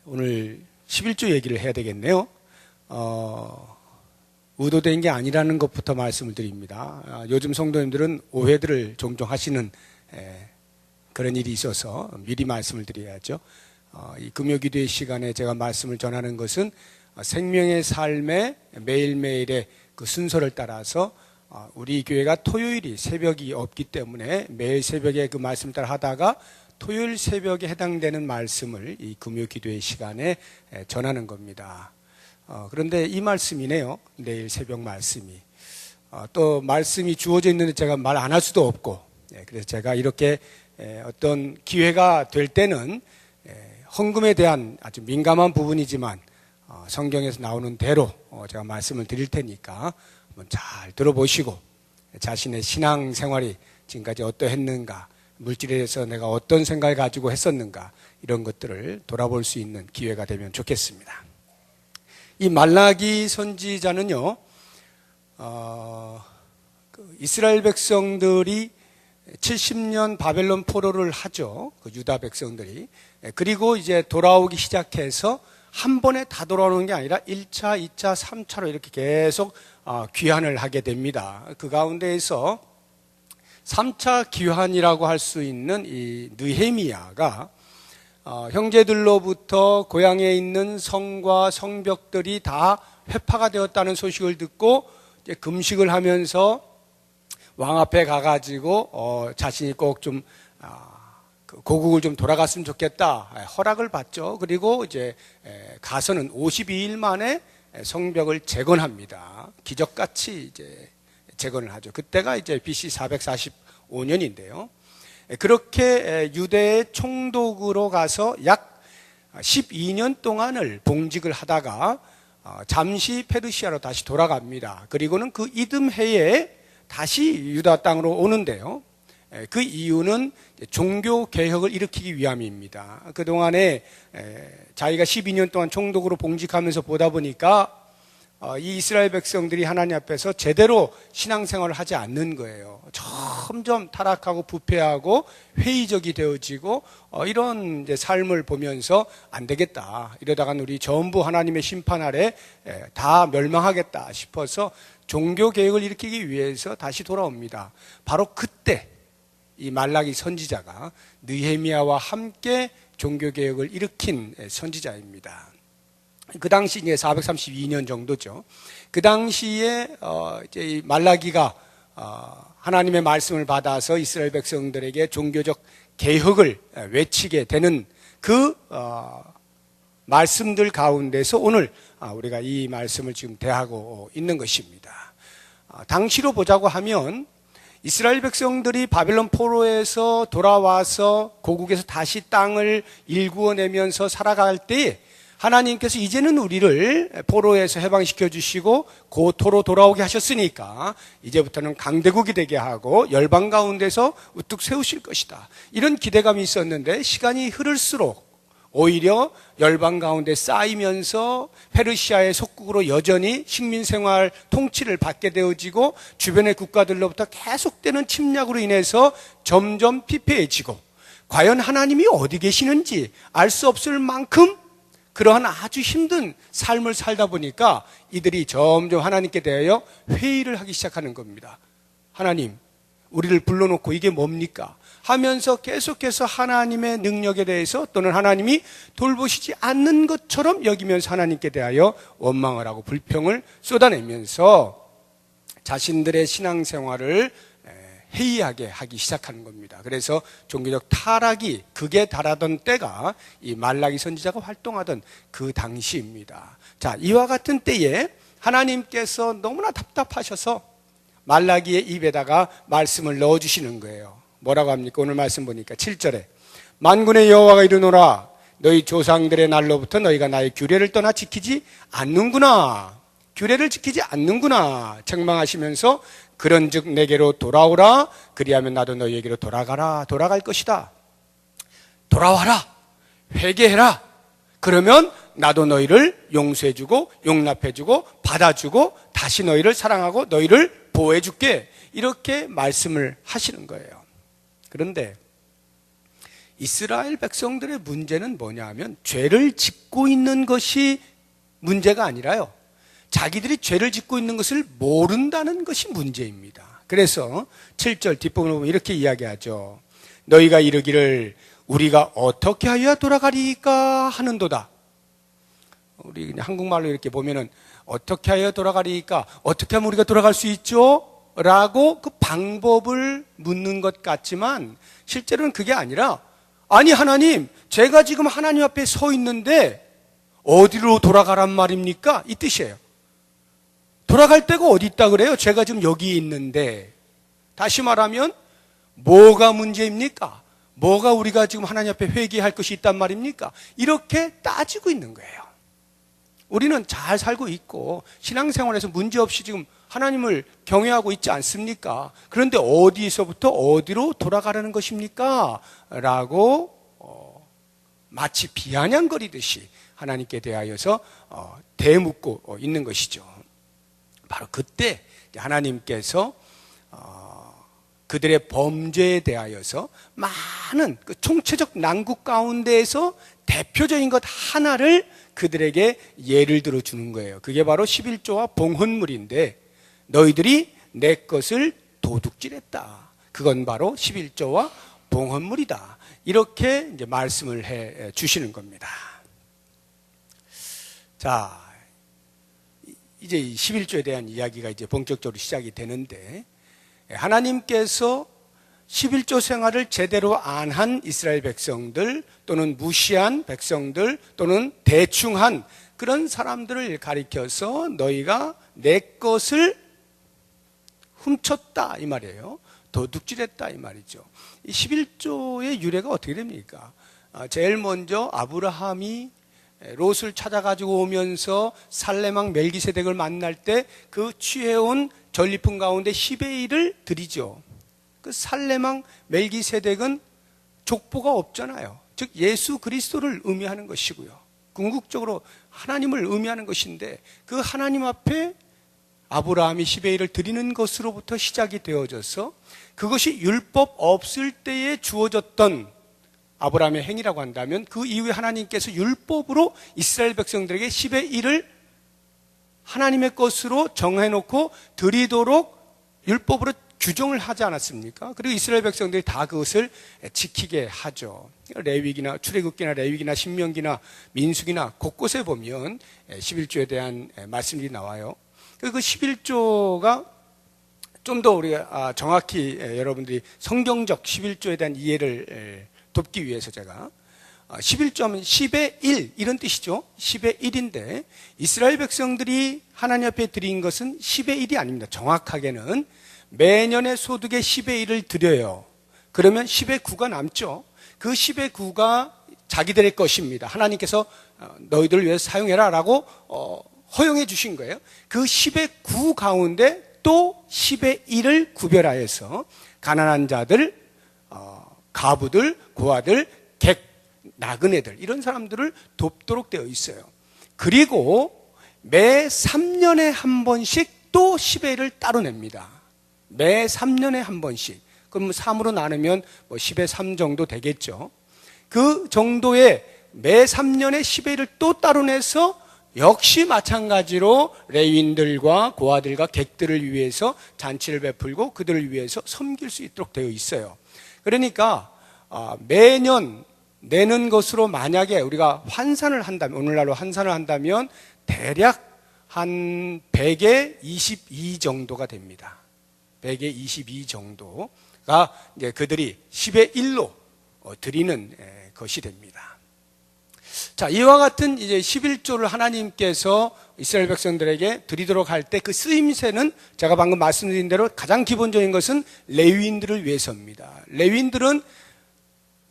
오늘 11조 얘기를 해야 되겠네요. 의도된 게 아니라는 것부터 말씀을 드립니다. 요즘 성도님들은 오해들을 종종 하시는 그런 일이 있어서 미리 말씀을 드려야죠. 이 금요기도의 시간에 제가 말씀을 전하는 것은 생명의 삶의 매일매일의 그 순서를 따라서 우리 교회가 토요일이 새벽이 없기 때문에 매일 새벽에 그 말씀을 따라 하다가 토요일 새벽에 해당되는 말씀을 이 금요기도의 시간에 전하는 겁니다. 그런데 이 말씀이네요. 내일 새벽 말씀이. 또 말씀이 주어져 있는데 제가 말 안 할 수도 없고, 그래서 제가 이렇게 어떤 기회가 될 때는 헌금에 대한 아주 민감한 부분이지만 성경에서 나오는 대로 제가 말씀을 드릴 테니까 한번 잘 들어보시고 자신의 신앙생활이 지금까지 어떠했는가, 물질에 대해서 내가 어떤 생각을 가지고 했었는가, 이런 것들을 돌아볼 수 있는 기회가 되면 좋겠습니다. 이 말라기 선지자는요, 이스라엘 백성들이 70년 바벨론 포로를 하죠. 그 유다 백성들이. 그리고 이제 돌아오기 시작해서 한 번에 다 돌아오는 게 아니라 1차, 2차, 3차로 이렇게 계속 귀환을 하게 됩니다. 그 가운데에서 3차 귀환이라고 할 수 있는 이 느헤미야가 형제들로부터 고향에 있는 성과 성벽들이 다 회파가 되었다는 소식을 듣고 이제 금식을 하면서 왕 앞에 가가지고 자신이 꼭 좀 고국을 좀 돌아갔으면 좋겠다 허락을 받죠. 그리고 이제 가서는 52일 만에 성벽을 재건합니다. 기적같이 이제 재건을 하죠. 그때가 이제 BC 445년인데요. 그렇게 유대의 총독으로 가서 약 12년 동안을 봉직을 하다가 잠시 페르시아로 다시 돌아갑니다. 그리고는 그 이듬해에 다시 유다 땅으로 오는데요. 그 이유는 종교 개혁을 일으키기 위함입니다. 그동안에 자기가 12년 동안 총독으로 봉직하면서 보다 보니까 이 이스라엘 백성들이 하나님 앞에서 제대로 신앙생활을 하지 않는 거예요. 점점 타락하고 부패하고 회의적이 되어지고 이런 이제 삶을 보면서 안 되겠다, 이러다간 우리 전부 하나님의 심판 아래 다 멸망하겠다 싶어서 종교개혁을 일으키기 위해서 다시 돌아옵니다. 바로 그때 이 말라기 선지자가 느헤미야와 함께 종교개혁을 일으킨 선지자입니다. 그 당시 이제 432년 정도죠. 그 당시에 이제 이 말라기가 하나님의 말씀을 받아서 이스라엘 백성들에게 종교적 개혁을 외치게 되는 그 말씀들 가운데서 오늘 우리가 이 말씀을 지금 대하고 있는 것입니다. 당시로 보자고 하면 이스라엘 백성들이 바벨론 포로에서 돌아와서 고국에서 다시 땅을 일구어내면서 살아갈 때에 하나님께서 이제는 우리를 포로에서 해방시켜 주시고 고토로 돌아오게 하셨으니까 이제부터는 강대국이 되게 하고 열방 가운데서 우뚝 세우실 것이다, 이런 기대감이 있었는데 시간이 흐를수록 오히려 열방 가운데 쌓이면서 페르시아의 속국으로 여전히 식민생활 통치를 받게 되어지고 주변의 국가들로부터 계속되는 침략으로 인해서 점점 피폐해지고 과연 하나님이 어디 계시는지 알 수 없을 만큼 그러한 아주 힘든 삶을 살다 보니까 이들이 점점 하나님께 대하여 회의를 하기 시작하는 겁니다. 하나님, 우리를 불러놓고 이게 뭡니까? 하면서 계속해서 하나님의 능력에 대해서 또는 하나님이 돌보시지 않는 것처럼 여기면서 하나님께 대하여 원망을 하고 불평을 쏟아내면서 자신들의 신앙생활을 해이하게 하기 시작하는 겁니다. 그래서 종교적 타락이 극에 달하던 때가 이 말라기 선지자가 활동하던 그 당시입니다. 자, 이와 같은 때에 하나님께서 너무나 답답하셔서 말라기의 입에다가 말씀을 넣어주시는 거예요. 뭐라고 합니까? 오늘 말씀 보니까 7절에 만군의 여호와가 이르노라, 너희 조상들의 날로부터 너희가 나의 규례를 떠나 지키지 않는구나, 규례를 지키지 않는구나 책망하시면서 그런즉 내게로 돌아오라, 그리하면 나도 너희에게로 돌아갈 것이다. 돌아와라, 회개해라, 그러면 나도 너희를 용서해주고 용납해주고 받아주고 다시 너희를 사랑하고 너희를 보호해줄게, 이렇게 말씀을 하시는 거예요. 그런데 이스라엘 백성들의 문제는 뭐냐 하면 죄를 짓고 있는 것이 문제가 아니라요, 자기들이 죄를 짓고 있는 것을 모른다는 것이 문제입니다. 그래서 7절 뒷부분을 보면 이렇게 이야기하죠. 너희가 이르기를 우리가 어떻게 하여야 돌아가리까 하는도다. 우리 그냥 한국말로 이렇게 보면은 어떻게 하여 돌아가리까, 어떻게 하면 우리가 돌아갈 수 있죠? 라고 그 방법을 묻는 것 같지만 실제로는 그게 아니라, 아니 하나님, 제가 지금 하나님 앞에 서 있는데 어디로 돌아가란 말입니까? 이 뜻이에요. 돌아갈 데가 어디 있다 그래요? 제가 지금 여기 있는데. 다시 말하면 뭐가 문제입니까? 뭐가 우리가 지금 하나님 앞에 회개할 것이 있단 말입니까? 이렇게 따지고 있는 거예요. 우리는 잘 살고 있고 신앙생활에서 문제없이 지금 하나님을 경외하고 있지 않습니까? 그런데 어디서부터 어디로 돌아가라는 것입니까? 라고 마치 비아냥거리듯이 하나님께 대하여서 대묻고 있는 것이죠. 바로 그때 하나님께서 그들의 범죄에 대하여서 많은 그 총체적 난국 가운데에서 대표적인 것 하나를 그들에게 예를 들어 주는 거예요. 그게 바로 11조와 봉헌물인데, 너희들이 내 것을 도둑질했다. 그건 바로 11조와 봉헌물이다. 이렇게 이제 말씀을 해 주시는 겁니다. 자, 이제 11조에 대한 이야기가 이제 본격적으로 시작이 되는데, 하나님께서 11조 생활을 제대로 안 한 이스라엘 백성들, 또는 무시한 백성들, 또는 대충 한 그런 사람들을 가리켜서 너희가 내 것을 훔쳤다 이 말이에요. 도둑질했다 이 말이죠. 이 11조의 유래가 어떻게 됩니까? 제일 먼저 아브라함이 롯을 찾아가지고 오면서 살레망 멜기세덱을 만날 때 그 취해온 전리품 가운데 10의 1을 드리죠. 그 살레망 멜기세덱은 족보가 없잖아요. 즉 예수 그리스도를 의미하는 것이고요, 궁극적으로 하나님을 의미하는 것인데, 그 하나님 앞에 아브라함이 10의 1을 드리는 것으로부터 시작이 되어져서 그것이 율법 없을 때에 주어졌던 아브라함의 행위라고 한다면, 그 이후에 하나님께서 율법으로 이스라엘 백성들에게 10의 1을 하나님의 것으로 정해놓고 드리도록 율법으로 규정을 하지 않았습니까? 그리고 이스라엘 백성들이 다 그것을 지키게 하죠. 레위기나 출애굽기나 레위기나 신명기나 민수기나 곳곳에 보면 11조에 대한 말씀이 나와요. 그 11조가 좀 더 우리가 정확히 여러분들이 성경적 11조에 대한 이해를 돕기 위해서 제가 11조 하면 10의 1 이런 뜻이죠. 10의 1인데 이스라엘 백성들이 하나님 앞에 드린 것은 10의 1이 아닙니다. 정확하게는 매년의 소득의 10의 1을 드려요. 그러면 10의 9가 남죠. 그 10의 9가 자기들의 것입니다. 하나님께서 너희들을 위해서 사용해라 라고 허용해 주신 거예요. 그 10의 9 가운데 또 10의 1을 구별하여서 가난한 자들, 가부들, 고아들, 객, 나그네들 이런 사람들을 돕도록 되어 있어요. 그리고 매 3년에 한 번씩 또 10의 1을 따로 냅니다. 매 3년에 한 번씩. 그럼 3으로 나누면 뭐 10의 3 정도 되겠죠. 그 정도의 매 3년에 10의 1을 또 따로 내서 역시 마찬가지로 레위인들과 고아들과 객들을 위해서 잔치를 베풀고 그들을 위해서 섬길 수 있도록 되어 있어요. 그러니까 매년 내는 것으로 만약에 우리가 환산을 한다면, 오늘날로 환산을 한다면 대략 한 100에 22 정도가 됩니다. 100에 22 정도가 이제 그들이 10의 1로 드리는 것이 됩니다. 자, 이와 같은 이제 11조를 하나님께서 이스라엘 백성들에게 드리도록 할 때 그 쓰임새는 제가 방금 말씀드린 대로 가장 기본적인 것은 레위인들을 위해서입니다. 레위인들은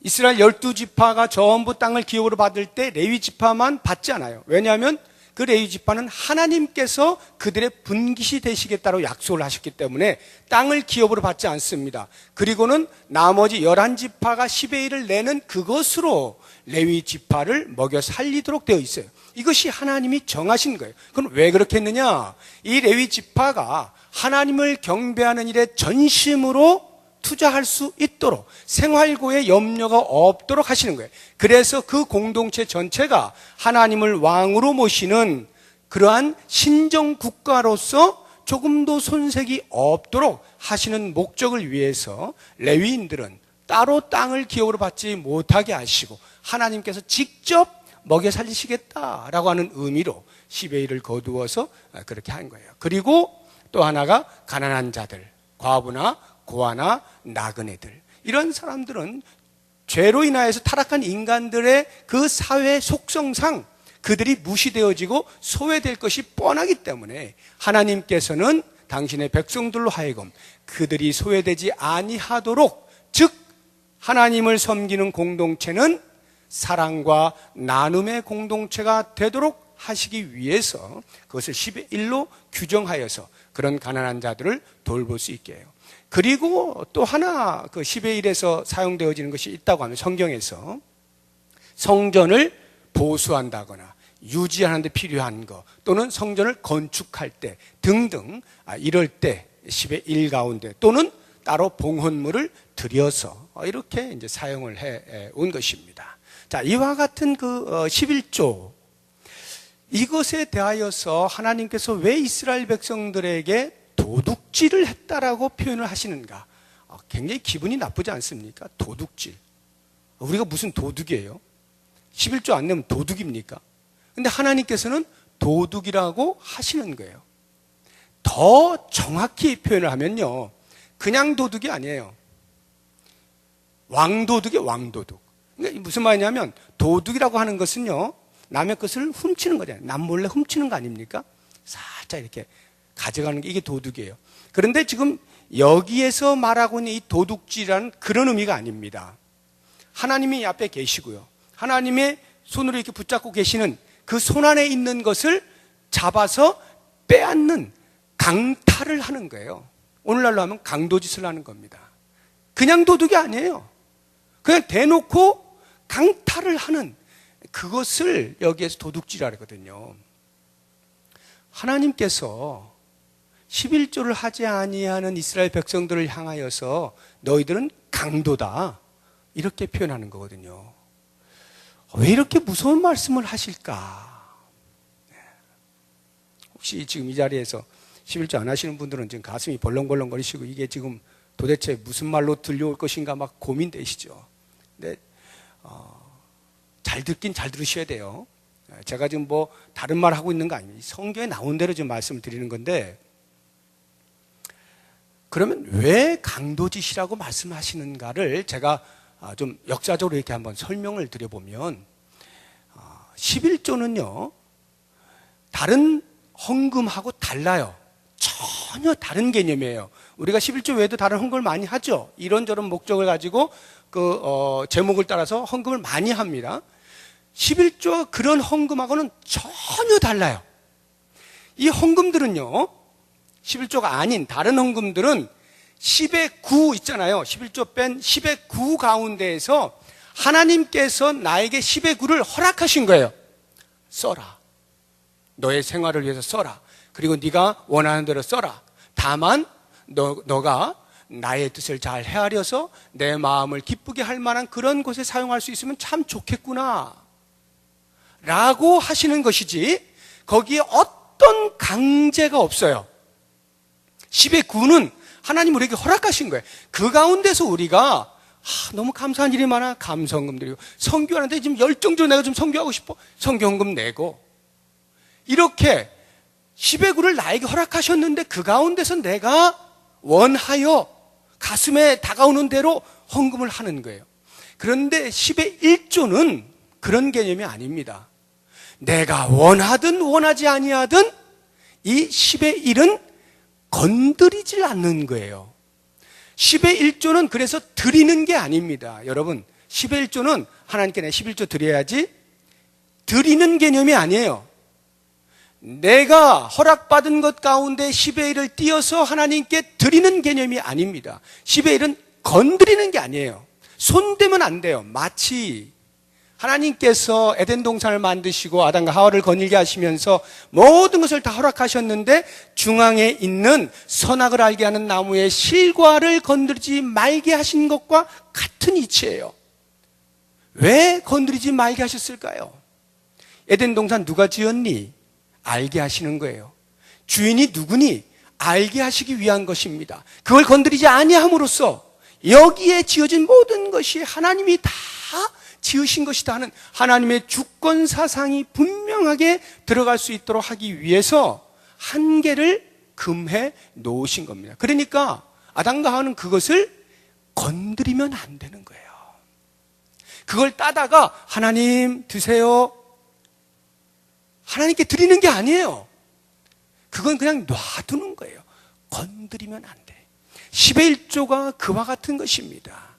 이스라엘 12지파가 전부 땅을 기업으로 받을 때 레위 지파만 받지 않아요. 왜냐하면 그 레위 지파는 하나님께서 그들의 분깃이 되시겠다고 약속을 하셨기 때문에 땅을 기업으로 받지 않습니다. 그리고는 나머지 11지파가 10의 1을 내는 그것으로 레위 지파를 먹여 살리도록 되어 있어요. 이것이 하나님이 정하신 거예요. 그럼 왜 그렇게 했느냐? 이 레위 지파가 하나님을 경배하는 일에 전심으로 투자할 수 있도록 생활고에 염려가 없도록 하시는 거예요. 그래서 그 공동체 전체가 하나님을 왕으로 모시는 그러한 신정 국가로서 조금도 손색이 없도록 하시는 목적을 위해서 레위인들은 따로 땅을 기업으로 받지 못하게 하시고 하나님께서 직접 먹여 살리시겠다라고 하는 의미로 10의 1을 거두어서 그렇게 한 거예요. 그리고 또 하나가 가난한 자들, 과부나 고아나 나그네들, 이런 사람들은 죄로 인하여서 타락한 인간들의 그 사회 속성상 그들이 무시되어지고 소외될 것이 뻔하기 때문에 하나님께서는 당신의 백성들로 하여금 그들이 소외되지 아니하도록, 즉 하나님을 섬기는 공동체는 사랑과 나눔의 공동체가 되도록 하시기 위해서 그것을 10의 1로 규정하여서 그런 가난한 자들을 돌볼 수 있게 해요. 그리고 또 하나 그 10의 1에서 사용되어지는 것이 있다고 하면, 성경에서 성전을 보수한다거나 유지하는 데 필요한 것, 또는 성전을 건축할 때 등등, 이럴 때 10의 1 가운데 또는 따로 봉헌물을 드려서 이렇게 이제 사용을 해 온 것입니다. 자, 이와 같은 그 11조, 이것에 대하여서 하나님께서 왜 이스라엘 백성들에게 도둑질을 했다라고 표현을 하시는가? 굉장히 기분이 나쁘지 않습니까? 도둑질. 우리가 무슨 도둑이에요? 11조 안 내면 도둑입니까? 근데 하나님께서는 도둑이라고 하시는 거예요. 더 정확히 표현을 하면요, 그냥 도둑이 아니에요. 왕도둑이에요, 왕도둑. 그러니까 무슨 말이냐면, 도둑이라고 하는 것은요, 남의 것을 훔치는 거잖아요. 남 몰래 훔치는 거 아닙니까? 살짝 이렇게 가져가는 게, 이게 도둑이에요. 그런데 지금 여기에서 말하고 있는 이 도둑질이라는 그런 의미가 아닙니다. 하나님이 앞에 계시고요, 하나님의 손으로 이렇게 붙잡고 계시는 그 손 안에 있는 것을 잡아서 빼앗는 강탈을 하는 거예요. 오늘날로 하면 강도짓을 하는 겁니다. 그냥 도둑이 아니에요. 그냥 대놓고 강탈을 하는, 그것을 여기에서 도둑질이라고 하거든요. 하나님께서 11조를 하지 아니하는 이스라엘 백성들을 향하여서 너희들은 강도다, 이렇게 표현하는 거거든요. 왜 이렇게 무서운 말씀을 하실까? 혹시 지금 이 자리에서 11조 안 하시는 분들은 지금 가슴이 벌렁벌렁 거리시고, 이게 지금 도대체 무슨 말로 들려올 것인가 막 고민되시죠. 근데 잘 듣긴 잘 들으셔야 돼요. 제가 지금 뭐 다른 말 하고 있는 거 아닙니다. 성경에 나온 대로 지금 말씀을 드리는 건데, 그러면 왜 강도짓이라고 말씀하시는가를 제가 좀 역사적으로 이렇게 한번 설명을 드려보면, 11조는요 다른 헌금하고 달라요. 전혀 다른 개념이에요. 우리가 11조 외에도 다른 헌금을 많이 하죠. 이런저런 목적을 가지고 그 제목을 따라서 헌금을 많이 합니다. 11조와 그런 헌금하고는 전혀 달라요. 이 헌금들은요, 11조가 아닌 다른 헌금들은 10의 9 있잖아요. 11조 뺀 10의 9 가운데에서 하나님께서 나에게 10의 9를 허락하신 거예요. 써라. 너의 생활을 위해서 써라. 그리고 네가 원하는 대로 써라. 다만 너가 나의 뜻을 잘 헤아려서 내 마음을 기쁘게 할 만한 그런 곳에 사용할 수 있으면 참 좋겠구나 라고 하시는 것이지, 거기에 어떤 강제가 없어요. 10의 9는 하나님 우리에게 허락하신 거예요. 그 가운데서 우리가 너무 감사한 일이 많아, 감사헌금 드리고, 선교하는데 지금 열정적으로 내가 좀 선교하고 싶어, 선교헌금 내고, 이렇게 10의 9를 나에게 허락하셨는데 그 가운데서 내가 원하여 가슴에 다가오는 대로 헌금을 하는 거예요. 그런데 10의 1조는 그런 개념이 아닙니다. 내가 원하든 원하지 아니하든 이 10의 1은 건드리질 않는 거예요. 10의 1조는 그래서 드리는 게 아닙니다. 여러분, 10의 1조는 하나님께 내 11조 드려야지, 드리는 개념이 아니에요. 내가 허락받은 것 가운데 10의 1을 띄어서 하나님께 드리는 개념이 아닙니다. 10의 1은 건드리는 게 아니에요. 손대면 안 돼요. 마치 하나님께서 에덴 동산을 만드시고 아담과 하와를 거닐게 하시면서 모든 것을 다 허락하셨는데 중앙에 있는 선악을 알게 하는 나무의 실과를 건드리지 말게 하신 것과 같은 이치예요. 왜 건드리지 말게 하셨을까요? 에덴 동산 누가 지었니? 알게 하시는 거예요. 주인이 누구니? 알게 하시기 위한 것입니다. 그걸 건드리지 아니함으로써 여기에 지어진 모든 것이 하나님이 다 지으신 것이다 하는 하나님의 주권 사상이 분명하게 들어갈 수 있도록 하기 위해서 한계를 금해 놓으신 겁니다. 그러니까 아담과 하와는 그것을 건드리면 안 되는 거예요. 그걸 따다가 하나님 드세요. 하나님께 드리는 게 아니에요. 그건 그냥 놔두는 거예요. 건드리면 안 돼. 10의 1조가 그와 같은 것입니다.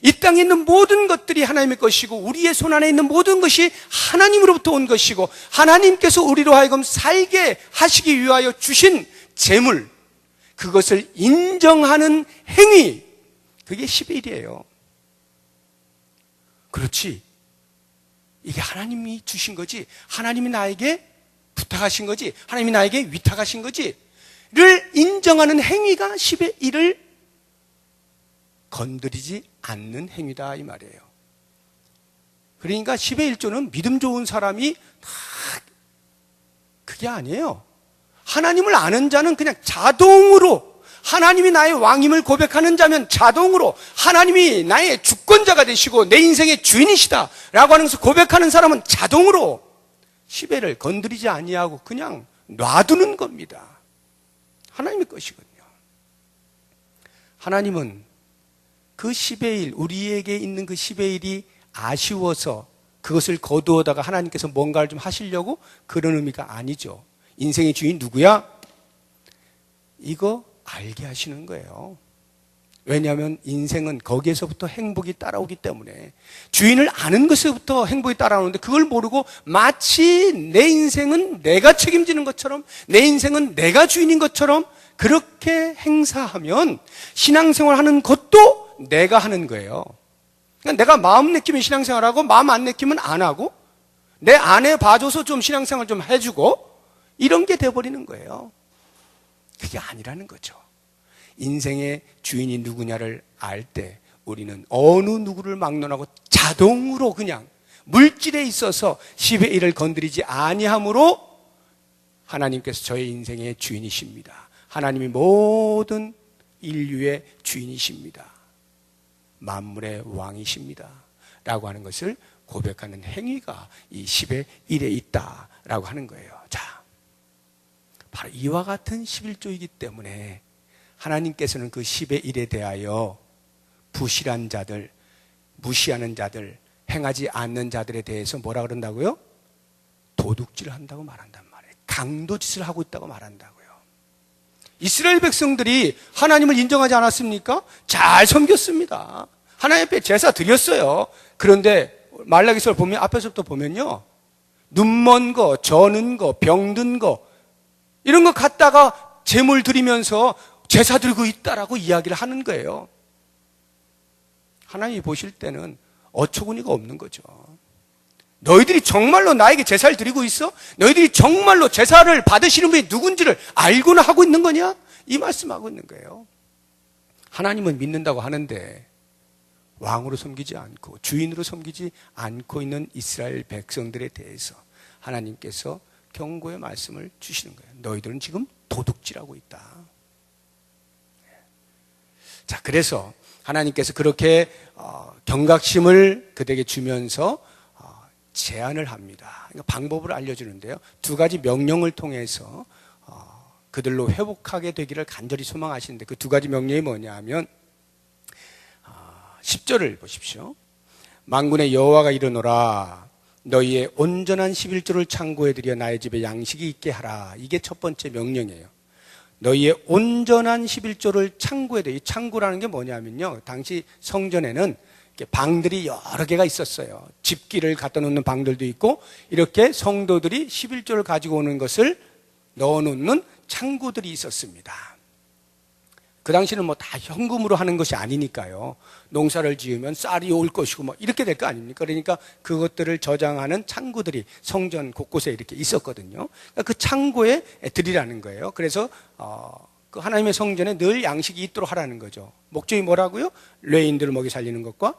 이 땅에 있는 모든 것들이 하나님의 것이고 우리의 손 안에 있는 모든 것이 하나님으로부터 온 것이고 하나님께서 우리로 하여금 살게 하시기 위하여 주신 재물, 그것을 인정하는 행위, 그게 10의 1이에요. 그렇지. 이게 하나님이 주신 거지, 하나님이 나에게 부탁하신 거지, 하나님이 나에게 위탁하신 거지 를 인정하는 행위가 10의 1을 건드리지 않는 행위다 이 말이에요. 그러니까 10의 1조는 믿음 좋은 사람이 다 그게 아니에요. 하나님을 아는 자는 그냥 자동으로, 하나님이 나의 왕임을 고백하는 자면 자동으로 하나님이 나의 주권자가 되시고 내 인생의 주인이시다 라고 하는 것을 고백하는 사람은 자동으로 10회를 건드리지 아니하고 그냥 놔두는 겁니다. 하나님의 것이거든요. 하나님은 그 10의 1, 우리에게 있는 그 10의 1이 아쉬워서 그것을 거두어다가 하나님께서 뭔가를 좀 하시려고 그런 의미가 아니죠. 인생의 주인 누구야? 이거 알게 하시는 거예요. 왜냐하면 인생은 거기에서부터 행복이 따라오기 때문에, 주인을 아는 것에서부터 행복이 따라오는데 그걸 모르고 마치 내 인생은 내가 책임지는 것처럼, 내 인생은 내가 주인인 것처럼 그렇게 행사하면 신앙생활 하는 것도 내가 하는 거예요. 그러니까 내가 마음 내키면 신앙생활하고 마음 안 내키면 안 하고, 내 아내 봐줘서 좀 신앙생활 좀 해주고, 이런 게 돼버리는 거예요. 그게 아니라는 거죠. 인생의 주인이 누구냐를 알 때 우리는 어느 누구를 막론하고 자동으로 그냥 물질에 있어서 10의 1을 건드리지 아니함으로 하나님께서 저의 인생의 주인이십니다. 하나님이 모든 인류의 주인이십니다. 만물의 왕이십니다. 라고 하는 것을 고백하는 행위가 이 10의 1에 있다라고 하는 거예요. 자, 바로 이와 같은 11조이기 때문에 하나님께서는 그 10의 1에 대하여 부실한 자들, 무시하는 자들, 행하지 않는 자들에 대해서 뭐라 그런다고요? 도둑질을 한다고 말한단 말이에요. 강도짓을 하고 있다고 말한다고요. 이스라엘 백성들이 하나님을 인정하지 않았습니까? 잘 섬겼습니다. 하나님 앞에 제사 드렸어요. 그런데 말라기서를 보면, 앞에서부터 보면요, 눈먼 거, 저는 거, 병든 거, 이런 거 갖다가 제물 드리면서 제사 드리고 있다라고 이야기를 하는 거예요. 하나님이 보실 때는 어처구니가 없는 거죠. 너희들이 정말로 나에게 제사를 드리고 있어? 너희들이 정말로 제사를 받으시는 분이 누군지를 알고는 하고 있는 거냐? 이 말씀하고 있는 거예요. 하나님은 믿는다고 하는데 왕으로 섬기지 않고 주인으로 섬기지 않고 있는 이스라엘 백성들에 대해서 하나님께서 경고의 말씀을 주시는 거예요. 너희들은 지금 도둑질하고 있다. 자, 그래서 하나님께서 그렇게 경각심을 그들에게 주면서 제안을 합니다. 그러니까 방법을 알려주는데요, 두 가지 명령을 통해서 그들로 회복하게 되기를 간절히 소망하시는데, 그 두 가지 명령이 뭐냐 하면 10절을 보십시오. 만군의 여호와가 이르노라, 너희의 온전한 11조를 창고에 들여 나의 집에 양식이 있게 하라. 이게 첫 번째 명령이에요. 너희의 온전한 11조를 창고에 들여. 이 창고라는 게 뭐냐면요, 당시 성전에는 방들이 여러 개가 있었어요. 집기를 갖다 놓는 방들도 있고, 이렇게 성도들이 11조를 가지고 오는 것을 넣어놓는 창고들이 있었습니다. 그 당시는 뭐 다 현금으로 하는 것이 아니니까요. 농사를 지으면 쌀이 올 것이고 뭐 이렇게 될 거 아닙니까? 그러니까 그것들을 저장하는 창고들이 성전 곳곳에 이렇게 있었거든요. 그러니까 그 창고에 드리라는 거예요. 그래서 그 하나님의 성전에 늘 양식이 있도록 하라는 거죠. 목적이 뭐라고요? 레인들을 먹이 살리는 것과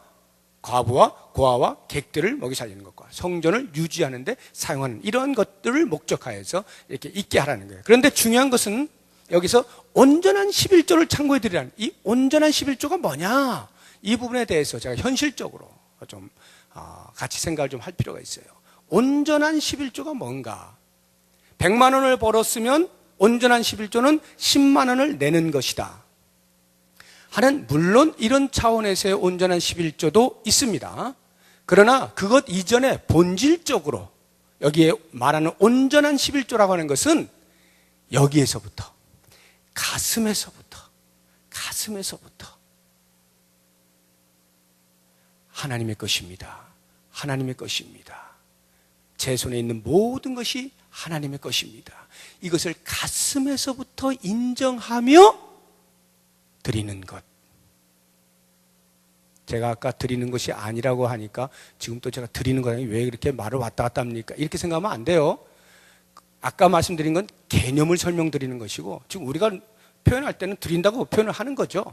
과부와 고아와 객들을 먹이 살리는 것과 성전을 유지하는 데 사용하는 이런 것들을 목적하여서 이렇게 있게 하라는 거예요. 그런데 중요한 것은 여기서 온전한 11조를 창고에 드리라는, 이 온전한 11조가 뭐냐, 이 부분에 대해서 제가 현실적으로 좀 같이 생각을 좀 할 필요가 있어요. 온전한 11조가 뭔가? 100만 원을 벌었으면 온전한 11조는 10만 원을 내는 것이다 하는, 물론 이런 차원에서의 온전한 11조도 있습니다. 그러나 그것 이전에 본질적으로 여기에 말하는 온전한 11조라고 하는 것은 여기에서부터, 가슴에서부터 하나님의 것입니다. 하나님의 것입니다. 제 손에 있는 모든 것이 하나님의 것입니다. 이것을 가슴에서부터 인정하며 드리는 것. 제가 아까 드리는 것이 아니라고 하니까 지금 또 제가 드리는 거라니 왜 이렇게 말을 왔다 갔다 합니까? 이렇게 생각하면 안 돼요. 아까 말씀드린 건 개념을 설명드리는 것이고, 지금 우리가 표현할 때는 드린다고 표현을 하는 거죠.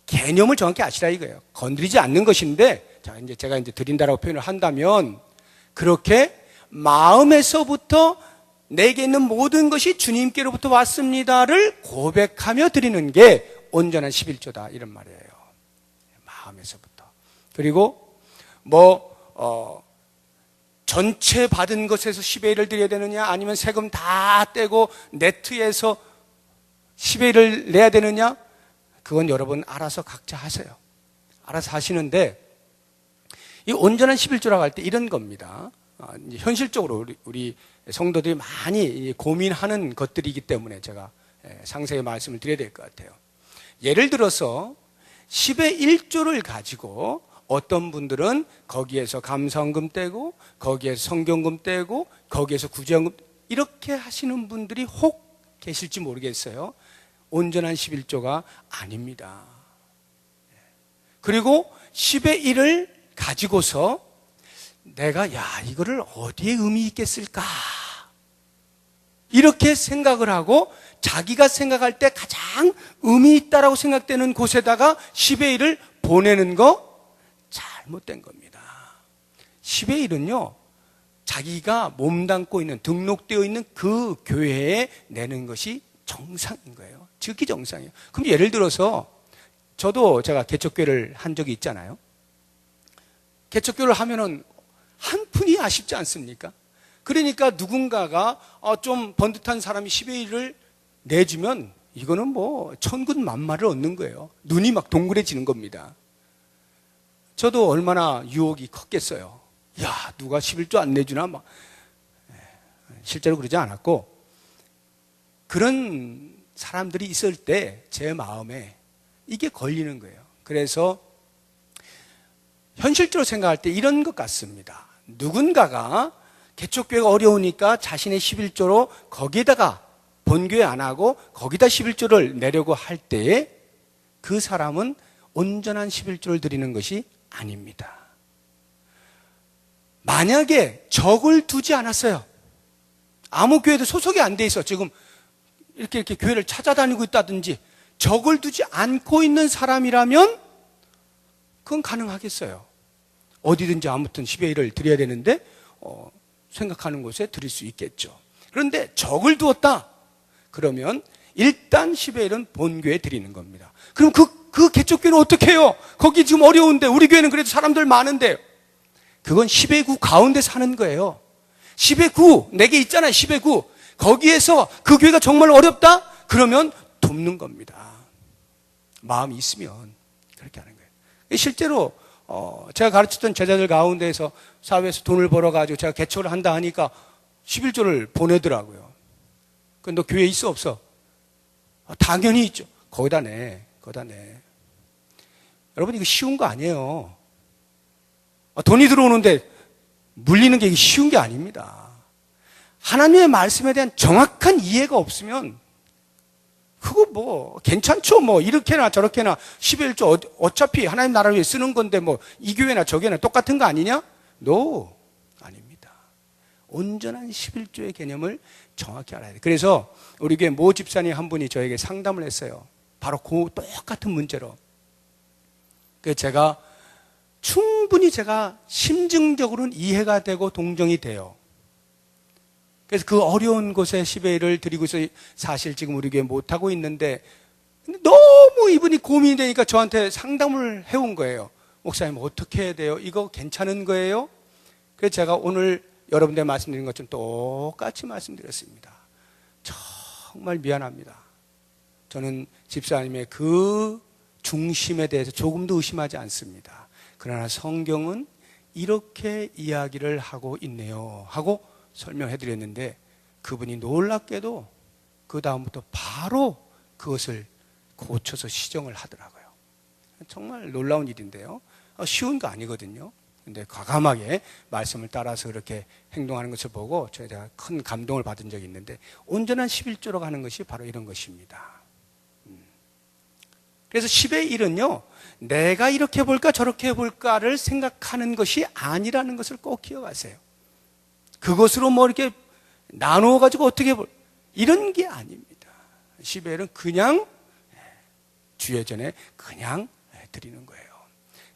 개념을 정확히 아시라 이거예요. 건드리지 않는 것인데, 자, 이제 제가 드린다라고 표현을 한다면, 그렇게 마음에서부터 내게 있는 모든 것이 주님께로부터 왔습니다를 고백하며 드리는 게 온전한 11조다, 이런 말이에요. 마음에서부터. 그리고 전체 받은 것에서 10의 1을 드려야 되느냐, 아니면 세금 다 떼고 네트에서 10의 1을 내야 되느냐, 그건 여러분 알아서 각자 하세요. 알아서 하시는데, 이 온전한 11조라고 할 때 이런 겁니다. 현실적으로 우리 성도들이 많이 고민하는 것들이기 때문에 제가 상세히 말씀을 드려야 될 것 같아요. 예를 들어서 10의 1조를 가지고 어떤 분들은 거기에서 감사원금 떼고, 거기에서 성경금 떼고, 거기에서 구제원금, 이렇게 하시는 분들이 혹 계실지 모르겠어요. 온전한 11조가 아닙니다. 그리고 10의 1을 가지고서 내가 이거를 어디에 의미 있게 쓸까, 이렇게 생각을 하고 자기가 생각할 때 가장 의미 있다라고 생각되는 곳에다가 10의 1을 보내는 거 잘못된 겁니다. 10의 1은요, 자기가 몸담고 있는, 등록되어 있는 그 교회에 내는 것이 정상인 거예요. 즉이 정상이에요. 그럼 예를 들어서 제가 개척교회를 한 적이 있잖아요. 개척교회를 하면은 한 푼이 아쉽지 않습니까? 그러니까 누군가가 좀 번듯한 사람이 10의 1을 내주면 이거는 뭐 천군만마를 얻는 거예요. 눈이 막 동그래지는 겁니다. 저도 얼마나 유혹이 컸겠어요. 야, 누가 11조 안 내주나? 막. 실제로 그러지 않았고, 그런 사람들이 있을 때 제 마음에 이게 걸리는 거예요. 그래서 현실적으로 생각할 때 이런 것 같습니다. 누군가가 개척교회가 어려우니까 자신의 11조로 거기에다가 본교회 안 하고 거기다 11조를 내려고 할 때에 그 사람은 온전한 11조를 드리는 것이 아닙니다. 만약에 적을 두지 않았어요. 아무 교회도 소속이 안 돼 있어. 지금 이렇게 교회를 찾아다니고 있다든지 적을 두지 않고 있는 사람이라면 그건 가능하겠어요. 어디든지 아무튼 10의 1을 드려야 되는데 생각하는 곳에 드릴 수 있겠죠. 그런데 적을 두었다. 그러면 일단 10의 1은 본교회에 드리는 겁니다. 그럼 그 개척교회는 어떻게 해요? 거기 지금 어려운데, 우리 교회는 그래도 사람들 많은데. 그건 10의 9 가운데 사는 거예요. 10의 9, 내게 있잖아요. 10의 9. 거기에서 그 교회가 정말 어렵다? 그러면 돕는 겁니다. 마음이 있으면 그렇게 하는 거예요. 실제로 제가 가르쳤던 제자들 가운데에서 사회에서 돈을 벌어가지고 제가 개척을 한다 하니까 11조를 보내더라고요. 너 교회에 있어 없어? 당연히 있죠. 거기다 내. 여러분, 이거 쉬운 거 아니에요. 돈이 들어오는데 물리는 게 쉬운 게 아닙니다. 하나님의 말씀에 대한 정확한 이해가 없으면 그거 뭐 괜찮죠. 뭐 이렇게나 저렇게나 10의 1조 어차피 하나님 나라를 위해 쓰는 건데 뭐 이 교회나 저 교회나 똑같은 거 아니냐? No, 아닙니다. 온전한 11조의 개념을 정확히 알아야 돼요. 그래서 우리 교회 모 집사님 한 분이 저에게 상담을 했어요. 바로 그 똑같은 문제로. 그래서 제가 충분히 심증적으로는 이해가 되고 동정이 돼요. 그래서 그 어려운 곳에 10의 1을 드리고 있어 사실 지금 우리 교회 못하고 있는데 너무 이분이 고민이 되니까 저한테 상담을 해온 거예요. 목사님 어떻게 해야 돼요? 이거 괜찮은 거예요? 그래서 제가 오늘 여러분들 말씀드린 것처럼 똑같이 말씀드렸습니다. 정말 미안합니다. 저는 집사님의 그 중심에 대해서 조금도 의심하지 않습니다. 그러나 성경은 이렇게 이야기를 하고 있네요 하고 설명해 드렸는데 그분이 놀랍게도 그 다음부터 바로 그것을 고쳐서 시정을 하더라고요. 정말 놀라운 일인데요. 쉬운 거 아니거든요. 근데 과감하게 말씀을 따라서 그렇게 행동하는 것을 보고 제가 큰 감동을 받은 적이 있는데 온전한 11조로 가는 것이 바로 이런 것입니다. 그래서 10의 1은요, 내가 이렇게 볼까 저렇게 볼까를 생각하는 것이 아니라는 것을 꼭 기억하세요. 그것으로 뭐 이렇게 나누어가지고 어떻게 이런 게 아닙니다. 10의 1은 그냥 주의 전에 그냥 드리는 거예요.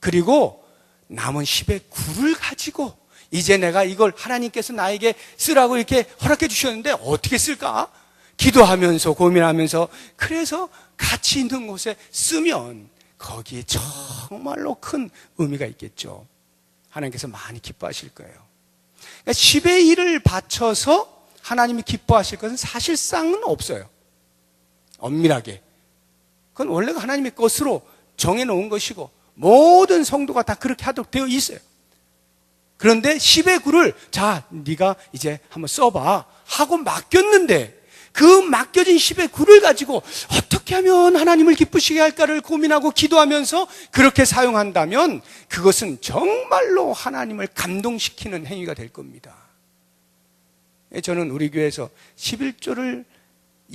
그리고 남은 10의 9를 가지고 이제 내가 이걸 하나님께서 나에게 쓰라고 이렇게 허락해 주셨는데 어떻게 쓸까? 기도하면서 고민하면서 그래서 가치 있는 곳에 쓰면 거기에 정말로 큰 의미가 있겠죠. 하나님께서 많이 기뻐하실 거예요. 그러니까 10의 1을 바쳐서 하나님이 기뻐하실 것은 사실상은 없어요. 엄밀하게. 그건 원래 하나님의 것으로 정해놓은 것이고 모든 성도가 다 그렇게 하도록 되어 있어요. 그런데 10의 9를 자 네가 이제 한번 써봐 하고 맡겼는데 그 맡겨진 10의 9를 가지고 어떻게 하면 하나님을 기쁘시게 할까를 고민하고 기도하면서 그렇게 사용한다면 그것은 정말로 하나님을 감동시키는 행위가 될 겁니다. 저는 우리 교회에서 11조를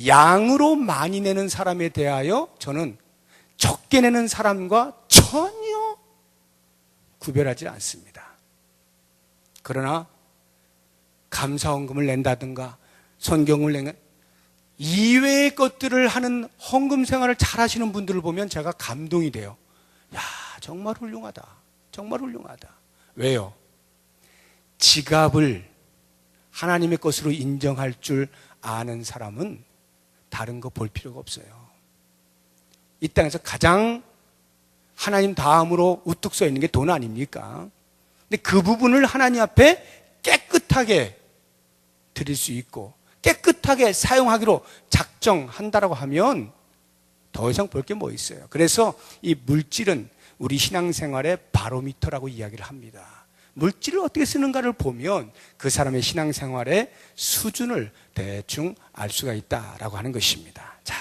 양으로 많이 내는 사람에 대하여 저는 적게 내는 사람과 전혀 구별하지 않습니다. 그러나 감사헌금을 낸다든가 선경을 내는 이외의 것들을 하는 헌금 생활을 잘 하시는 분들을 보면 제가 감동이 돼요. 야, 정말 훌륭하다. 정말 훌륭하다. 왜요? 지갑을 하나님의 것으로 인정할 줄 아는 사람은 다른 거 볼 필요가 없어요. 이 땅에서 가장 하나님 다음으로 우뚝 서 있는 게 돈 아닙니까? 근데 그 부분을 하나님 앞에 깨끗하게 드릴 수 있고 깨끗하게 사용하기로 작정한다라고 하면 더 이상 볼 게 뭐 있어요. 그래서 이 물질은 우리 신앙생활의 바로미터라고 이야기를 합니다. 물질을 어떻게 쓰는가를 보면 그 사람의 신앙생활의 수준을 대충 알 수가 있다라고 하는 것입니다. 자,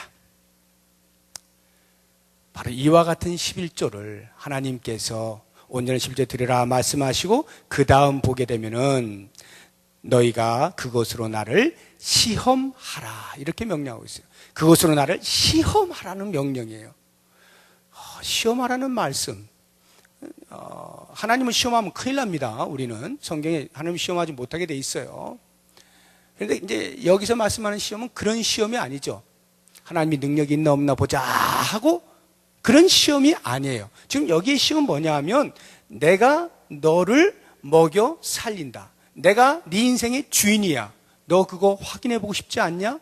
바로 이와 같은 11조를 하나님께서 온전한 11조 드리라 말씀하시고 그 다음 보게 되면은 너희가 그것으로 나를 시험하라 이렇게 명령하고 있어요. 그것으로 나를 시험하라는 명령이에요. 시험하라는 말씀. 하나님을 시험하면 큰일 납니다. 우리는 성경에 하나님 시험하지 못하게 돼 있어요. 그런데 이제 여기서 말씀하는 시험은 그런 시험이 아니죠. 하나님이 능력이 있나 없나 보자 하고 그런 시험이 아니에요. 지금 여기의 시험은 뭐냐 하면 내가 너를 먹여 살린다. 내가 네 인생의 주인이야. 너 그거 확인해 보고 싶지 않냐?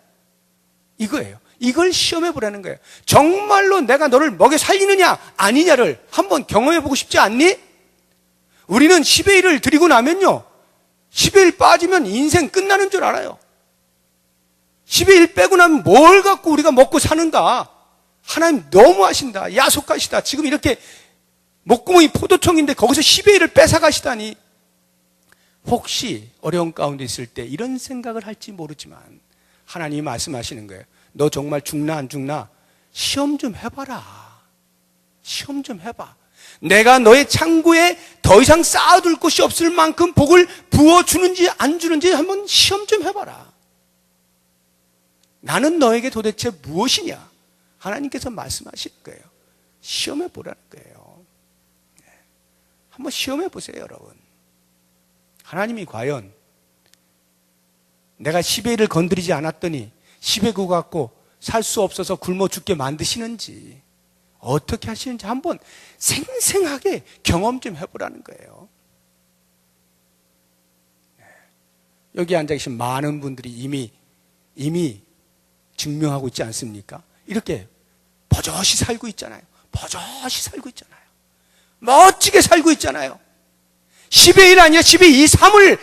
이거예요. 이걸 시험해 보라는 거예요. 정말로 내가 너를 먹여 살리느냐 아니냐를 한번 경험해 보고 싶지 않니? 우리는 10의 1을 드리고 나면요 10의 1 빠지면 인생 끝나는 줄 알아요. 10의 1 빼고 나면 뭘 갖고 우리가 먹고 사는가? 하나님 너무 하신다. 야속하시다. 지금 이렇게 목구멍이 포도청인데 거기서 10의 1을 뺏어가시다니. 혹시 어려운 가운데 있을 때 이런 생각을 할지 모르지만 하나님이 말씀하시는 거예요. 너 정말 죽나 안 죽나? 시험 좀 해봐라. 시험 좀 해봐. 내가 너의 창고에 더 이상 쌓아둘 곳이 없을 만큼 복을 부어주는지 안 주는지 한번 시험 좀 해봐라. 나는 너에게 도대체 무엇이냐? 하나님께서 말씀하시는 거예요. 시험해 보라는 거예요. 한번 시험해 보세요, 여러분. 하나님이 과연 내가 시베이를 건드리지 않았더니 시베구 갖고 살 수 없어서 굶어 죽게 만드시는지, 어떻게 하시는지 한번 생생하게 경험 좀 해보라는 거예요. 여기 앉아 계신 많은 분들이 이미 증명하고 있지 않습니까? 이렇게 버젓이 살고 있잖아요. 버젓이 살고 있잖아요. 멋지게 살고 있잖아요. 10의 1 아니라 10의 2, 3을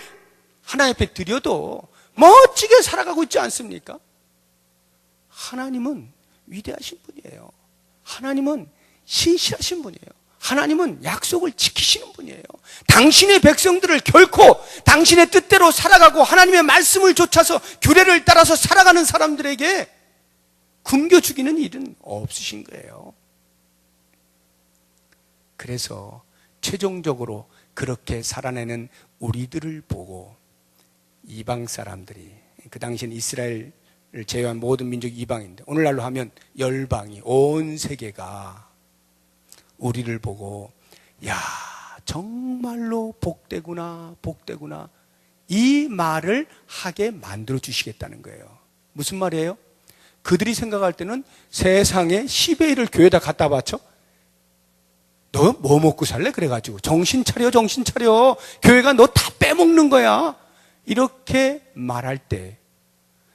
하나님 앞에 드려도 멋지게 살아가고 있지 않습니까? 하나님은 위대하신 분이에요. 하나님은 신실하신 분이에요. 하나님은 약속을 지키시는 분이에요. 당신의 백성들을 결코 당신의 뜻대로 살아가고 하나님의 말씀을 좇아서 규례를 따라서 살아가는 사람들에게 굶겨 죽이는 일은 없으신 거예요. 그래서 최종적으로 그렇게 살아내는 우리들을 보고 이방 사람들이, 그 당시엔 이스라엘을 제외한 모든 민족이 이방인데 오늘날로 하면 열방이, 온 세계가 우리를 보고 야, 정말로 복되구나, 복되구나, 이 말을 하게 만들어 주시겠다는 거예요. 무슨 말이에요? 그들이 생각할 때는 세상에 10의 1을 교회에다 갖다 바쳐? 너 뭐 먹고 살래? 그래가지고 정신 차려, 정신 차려, 교회가 너 다 빼먹는 거야, 이렇게 말할 때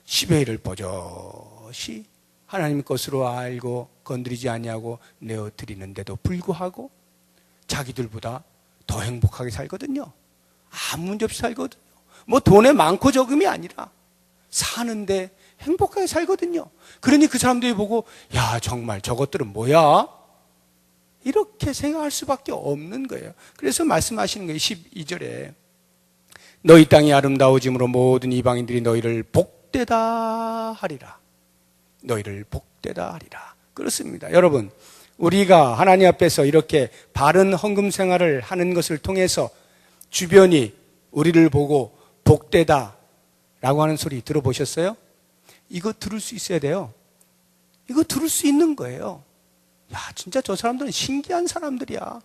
10의 1을 버젓이 하나님 것으로 알고 건드리지 아니하고 내어드리는데도 불구하고 자기들보다 더 행복하게 살거든요. 아무 문제 없이 살거든요. 뭐 돈에 많고 적음이 아니라 사는데 행복하게 살거든요. 그러니 그 사람들이 보고 야, 정말 저것들은 뭐야? 이렇게 생각할 수밖에 없는 거예요. 그래서 말씀하시는 거예요. 12절에 너희 땅이 아름다워짐으로 모든 이방인들이 너희를 복되다 하리라. 너희를 복되다 하리라. 그렇습니다. 여러분, 우리가 하나님 앞에서 이렇게 바른 헌금 생활을 하는 것을 통해서 주변이 우리를 보고 복되다 라고 하는 소리 들어보셨어요? 이거 들을 수 있어야 돼요. 이거 들을 수 있는 거예요. 야, 진짜 저 사람들은 신기한 사람들이야.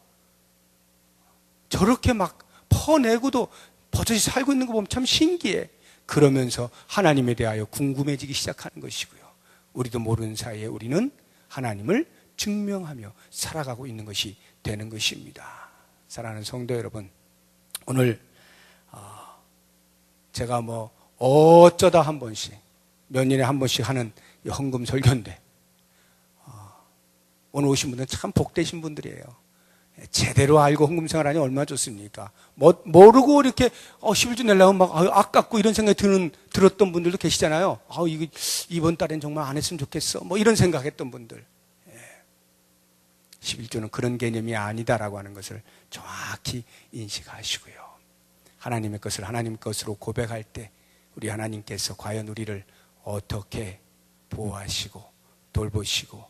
저렇게 막 퍼내고도 버젓이 살고 있는 거 보면 참 신기해. 그러면서 하나님에 대하여 궁금해지기 시작하는 것이고요. 우리도 모르는 사이에 우리는 하나님을 증명하며 살아가고 있는 것이 되는 것입니다. 사랑하는 성도 여러분, 오늘 제가 뭐 어쩌다 한 번씩, 몇 년에 한 번씩 하는 이 헌금 설교인데 오늘 오신 분들은 참 복되신 분들이에요. 제대로 알고 헌금 생활하니 얼마나 좋습니까? 모르고 이렇게 11주 내려면 막 아깝고 이런 생각이 들었던 분들도 계시잖아요. 이거 이번 달엔 정말 안 했으면 좋겠어, 뭐 이런 생각했던 분들. 11조는 그런 개념이 아니다라고 하는 것을 정확히 인식하시고요. 하나님의 것을 하나님 것으로 고백할 때 우리 하나님께서 과연 우리를 어떻게 보호하시고 돌보시고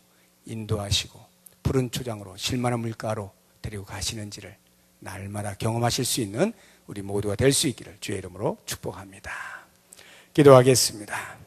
인도하시고 푸른 초장으로 실만한 물가로 데리고 가시는지를 날마다 경험하실 수 있는 우리 모두가 될 수 있기를 주의 이름으로 축복합니다. 기도하겠습니다.